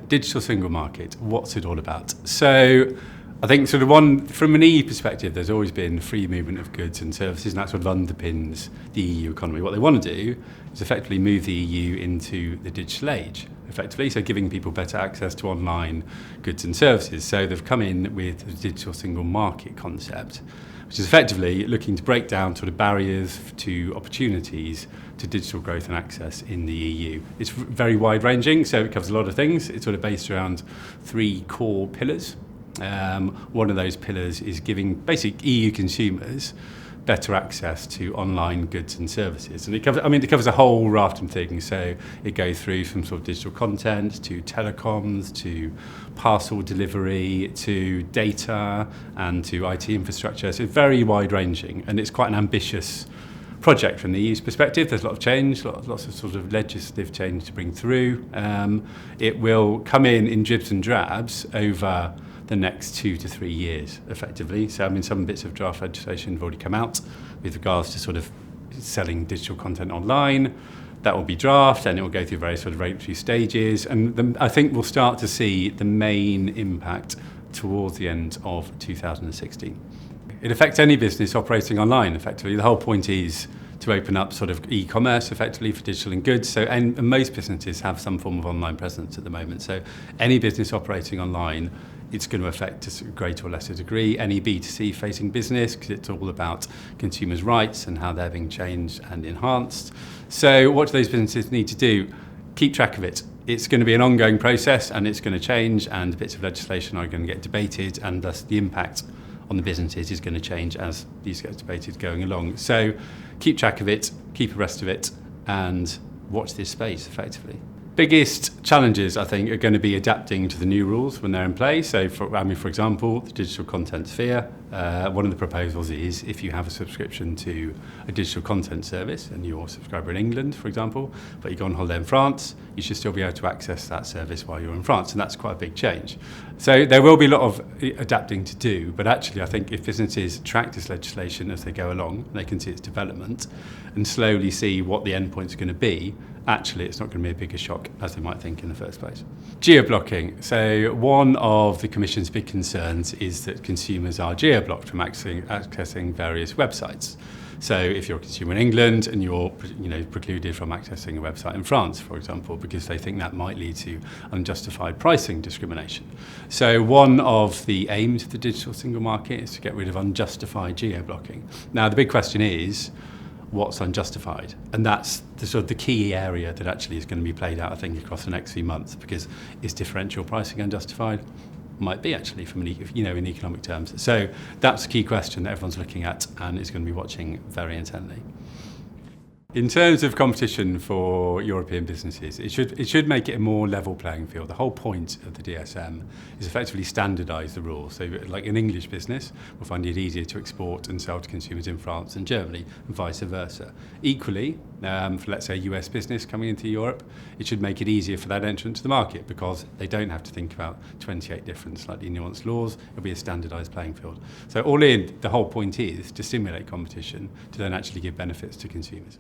Digital single market, what's it all about? So I think sort of one, from an EU perspective, there's always been free movement of goods and services, and that sort of underpins the EU economy. What they want to do is effectively move the EU into the digital age, effectively, so giving people better access to online goods and services. So they've come in with the digital single market concept, which is effectively looking to break down sort of barriers to opportunities to digital growth and access in the EU. It's very wide-ranging, so it covers a lot of things. It's sort of based around 3 core pillars. One of those pillars is giving basic EU consumers better access to online goods and services. And it covers a whole raft of things. So it goes through from sort of digital content to telecoms, to parcel delivery, to data, and to IT infrastructure. So it's very wide-ranging, and it's quite an ambitious project from the EU's perspective. There's a lot of change, lots of sort of legislative change to bring through. It will come in dribs and drabs over the next 2 to 3 years, effectively. So, some bits of draft legislation have already come out with regards to sort of selling digital content online. That will be draft, and it will go through various sort of regulatory stages. And I think we'll start to see the main impact towards the end of 2016. It affects any business operating online, effectively. The whole point is to open up sort of e-commerce effectively for digital and goods. So, and most businesses have some form of online presence at the moment. So any business operating online, it's going to affect to a greater or lesser degree any B2C facing business, because it's all about consumers' rights and how they're being changed and enhanced. So what do those businesses need to do? Keep track of it. It's going to be an ongoing process, and it's going to change, and bits of legislation are going to get debated, and thus the impact on the businesses is going to change as these get debated going along. So keep track of it, keep abreast of it, and watch this space effectively. Biggest challenges, I think, are going to be adapting to the new rules when they're in place. So, for example, the digital content sphere, one of the proposals is if you have a subscription to a digital content service and you're a subscriber in England, for example, but you go on holiday in France, you should still be able to access that service while you're in France, and that's quite a big change. So there will be a lot of adapting to do, but actually I think if businesses track this legislation as they go along, they can see its development and slowly see what the endpoint's going to be, actually it's not going to be a bigger shock as they might think in the first place. Geo-blocking. So one of the Commission's big concerns is that consumers are geo-blocked from accessing various websites. So if you're a consumer in England and you're precluded from accessing a website in France, for example, because they think that might lead to unjustified pricing discrimination. So one of the aims of the digital single market is to get rid of unjustified geo-blocking. Now the big question is, what's unjustified? And that's the sort of the key area that actually is going to be played out, I think, across the next few months, because is differential pricing unjustified? Might be, actually, from in economic terms. So that's a key question that everyone's looking at and is going to be watching very intently. In terms of competition for European businesses, it should make it a more level playing field. The whole point of the DSM is effectively standardise the rules. So like an English business will find it easier to export and sell to consumers in France and Germany, and vice versa. Equally, for let's say a US business coming into Europe, it should make it easier for that entrant to the market, because they don't have to think about 28 different slightly nuanced laws. It'll be a standardised playing field. So all in, the whole point is to stimulate competition to then actually give benefits to consumers.